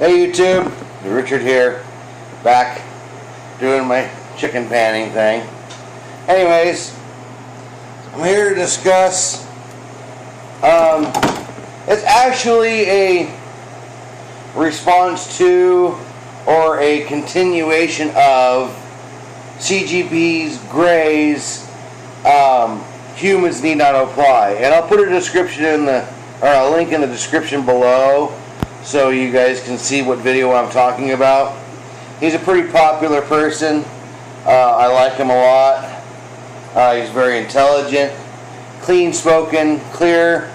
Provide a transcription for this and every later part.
Hey YouTube, Richard here, back doing my chicken panning thing. Anyways, I'm here to discuss, it's actually a response to or a continuation of CGP's Gray's Humans Need Not Apply. And I'll put a description in a link in the description below so you guys can see what video I'm talking about. He's a pretty popular person. I like him a lot. He's very intelligent, clean-spoken, clear,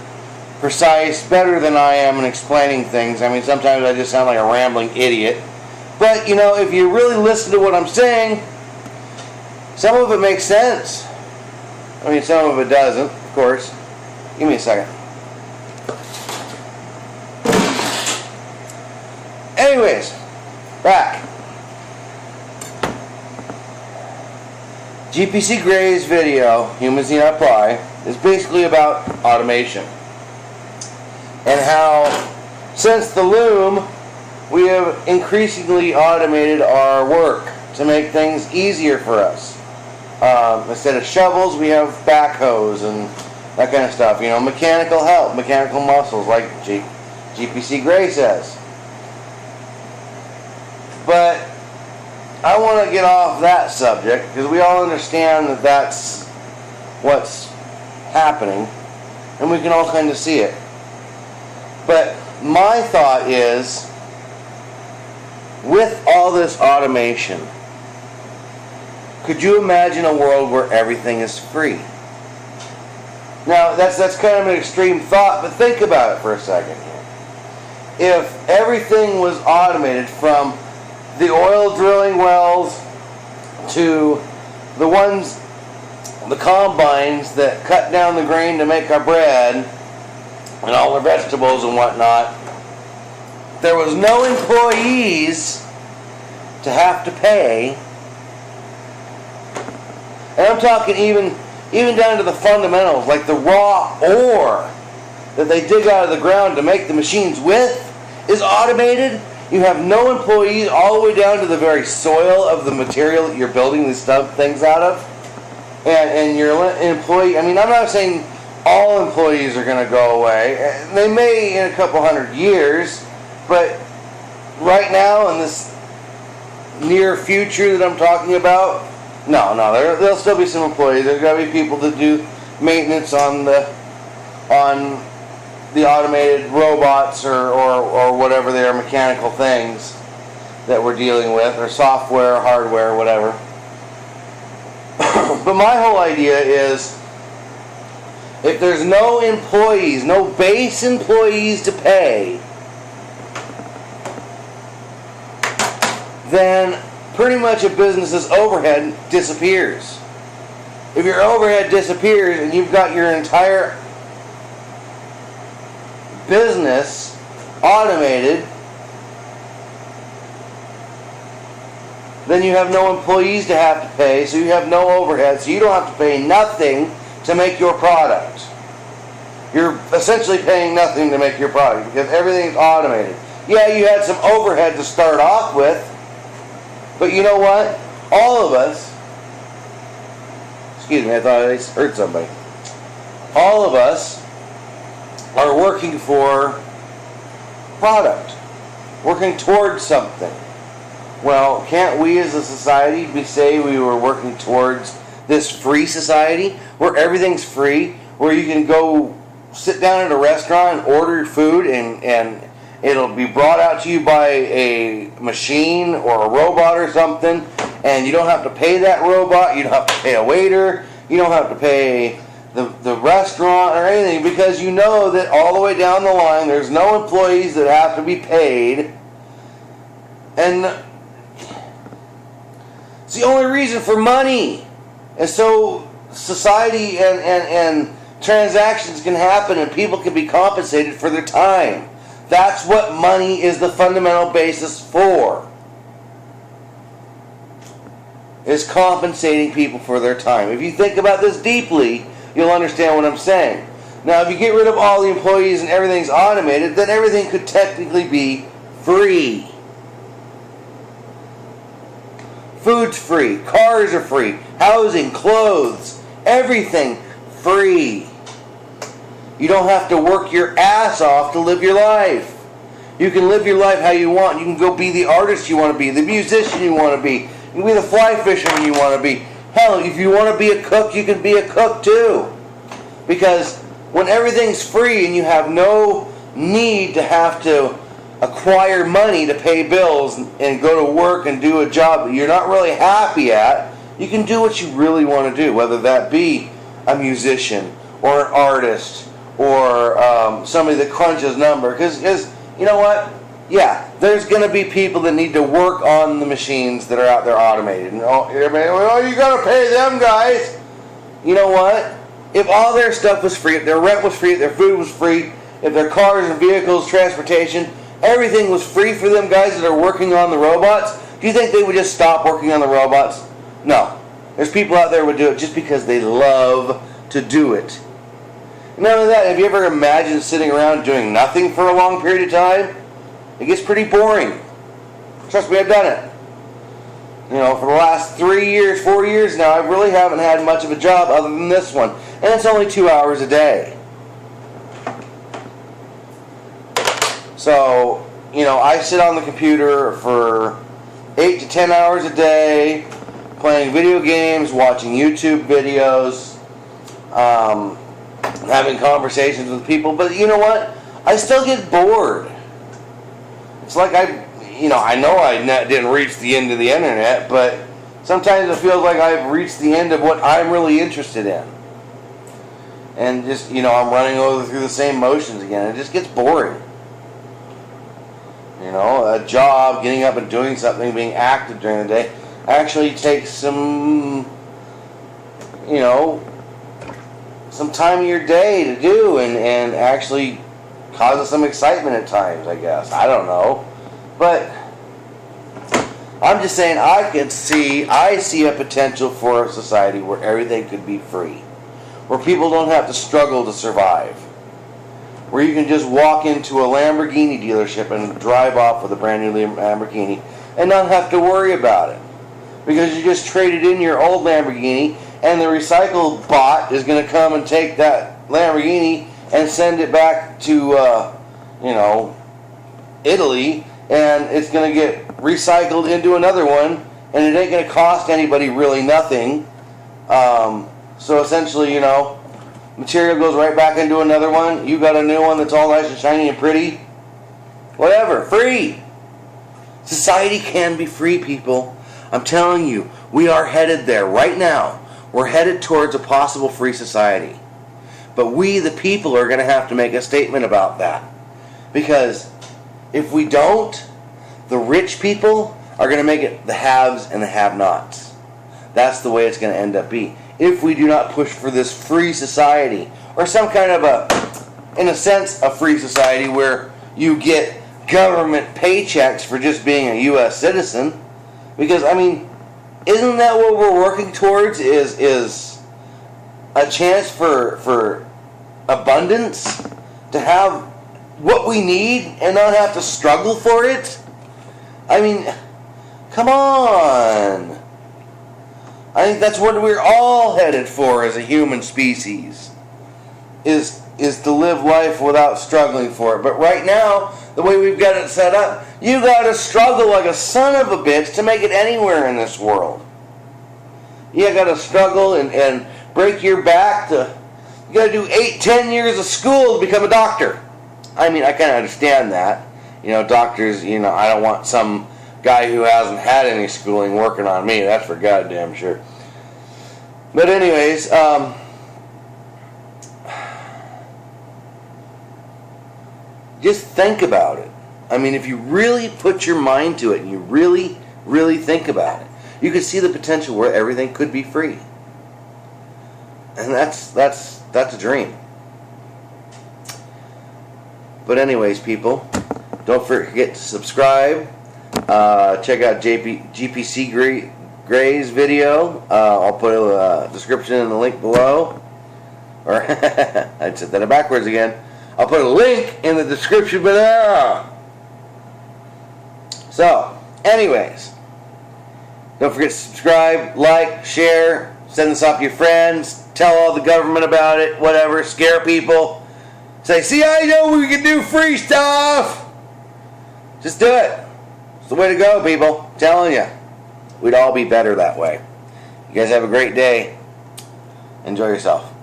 precise, better than I am in explaining things. I mean, sometimes I just sound like a rambling idiot. But, you know, if you really listen to what I'm saying, some of it makes sense. I mean, some of it doesn't, of course. Give me a second. Anyways, back. GPC Gray's video, Humans Need Not Apply, is basically about automation. And how, since the loom, we have increasingly automated our work to make things easier for us. Instead of shovels, we have backhoes and that kind of stuff. You know, mechanical help, mechanical muscles, like GPC Gray says. But I want to get off that subject because we all understand that that's what's happening, and we can all kind of see it. But my thought is, with all this automation, could you imagine a world where everything is free? Now, that's kind of an extreme thought, but think about it for a second here. If everything was automated, from the oil drilling wells to the combines that cut down the grain to make our bread and all the vegetables and whatnot, there was no employees to have to pay. And I'm talking even down to the fundamentals, like the raw ore that they dig out of the ground to make the machines with is automated. You have no employees all the way down to the very soil of the material that you're building these things out of. And your employee, I mean, I'm not saying all employees are going to go away. They may in a couple hundred years, but right now in this near future that I'm talking about, no, there'll still be some employees. There's got to be people that do maintenance on the automated robots or whatever they are, mechanical things that we're dealing with, or software, hardware, whatever. But my whole idea is, if there's no employees, no base employees to pay, then pretty much a business's overhead disappears. If your overhead disappears and you've got your entire business automated, then you have no employees to have to pay, so you have no overhead, so you don't have to pay nothing to make your product. You're essentially paying nothing to make your product because everything's automated. Yeah, you had some overhead to start off with, but you know what? All of us, excuse me, I thought I hurt somebody. All of us are working for product, working towards something. Well, can't we as a society say we were working towards this free society where everything's free, where you can go sit down at a restaurant and order food and it'll be brought out to you by a machine or a robot or something, and you don't have to pay that robot, you don't have to pay a waiter, you don't have to pay the restaurant or anything, because you know that all the way down the line there's no employees that have to be paid, and it's the only reason for money. And so society and transactions can happen and people can be compensated for their time. That's what money is the fundamental basis for. Is compensating people for their time. If you think about this deeply, you'll understand what I'm saying. Now, if you get rid of all the employees and everything's automated, then everything could technically be free. Food's free. Cars are free. Housing, clothes, everything free. You don't have to work your ass off to live your life. You can live your life how you want. You can go be the artist you want to be, the musician you want to be. You can be the fly fisherman you want to be. Hell, if you want to be a cook, you can be a cook too. Because when everything's free and you have no need to have to acquire money to pay bills and go to work and do a job that you're not really happy at, you can do what you really want to do, whether that be a musician or an artist or somebody that crunches number. Because you know what? Yeah, there's going to be people that need to work on the machines that are out there automated. And you got to pay them guys. You know what? If all their stuff was free, if their rent was free, if their food was free, if their cars and vehicles, transportation, everything was free for them guys that are working on the robots, do you think they would just stop working on the robots? No. There's people out there who would do it just because they love to do it. And none of that, have you ever imagined sitting around doing nothing for a long period of time? It gets pretty boring. Trust me, I've done it. You know, for the last 3 years, 4 years now, I really haven't had much of a job other than this one. And it's only 2 hours a day. So, you know, I sit on the computer for 8 to 10 hours a day, playing video games, watching YouTube videos, having conversations with people. But you know what? I still get bored. It's like I know I didn't reach the end of the internet, but sometimes it feels like I've reached the end of what I'm really interested in. And just, you know, I'm running over through the same motions again. It just gets boring. You know, a job, getting up and doing something, being active during the day, actually takes some, you know, some time of your day to do and actually causes some excitement at times, I guess. I don't know. But I'm just saying I see a potential for a society where everything could be free. Where people don't have to struggle to survive. Where you can just walk into a Lamborghini dealership and drive off with a brand new Lamborghini and not have to worry about it. Because you just traded in your old Lamborghini and the recycle bot is going to come and take that Lamborghini and send it back to, you know, Italy, and it's going to get recycled into another one, and it ain't going to cost anybody really nothing. So essentially, you know, material goes right back into another one. You got a new one that's all nice and shiny and pretty. Whatever, free. Society can be free, people. I'm telling you, we are headed there right now. We're headed towards a possible free society. But we, the people, are going to have to make a statement about that. Because if we don't, the rich people are going to make it the haves and the have-nots. That's the way it's going to end up being. If we do not push for this free society, or some kind of in a sense, a free society where you get government paychecks for just being a U.S. citizen. Because, I mean, isn't that what we're working towards? Is a chance for abundance, to have what we need and not have to struggle for it? I mean, come on. I think that's what we're all headed for as a human species, is to live life without struggling for it. But right now, the way we've got it set up, you got to struggle like a son of a bitch to make it anywhere in this world. You got to struggle and break your back to... You got to do 8-10 years of school to become a doctor. I mean, I kind of understand that. You know, doctors, you know, I don't want some guy who hasn't had any schooling working on me. That's for goddamn sure. But anyways, just think about it. I mean, if you really put your mind to it and you really, really think about it, you could see the potential where everything could be free. And that's a dream. But anyways, people, don't forget to subscribe. Check out GPC Gray's video. I'll put a description in the link below. Or I'd set that backwards again. I'll put a link in the description below. So, anyways, don't forget to subscribe, like, share, send this off to your friends, tell all the government about it, whatever, scare people. Say, see, I know we can do free stuff. Just do it. It's the way to go, people. I'm telling you. We'd all be better that way. You guys have a great day. Enjoy yourself.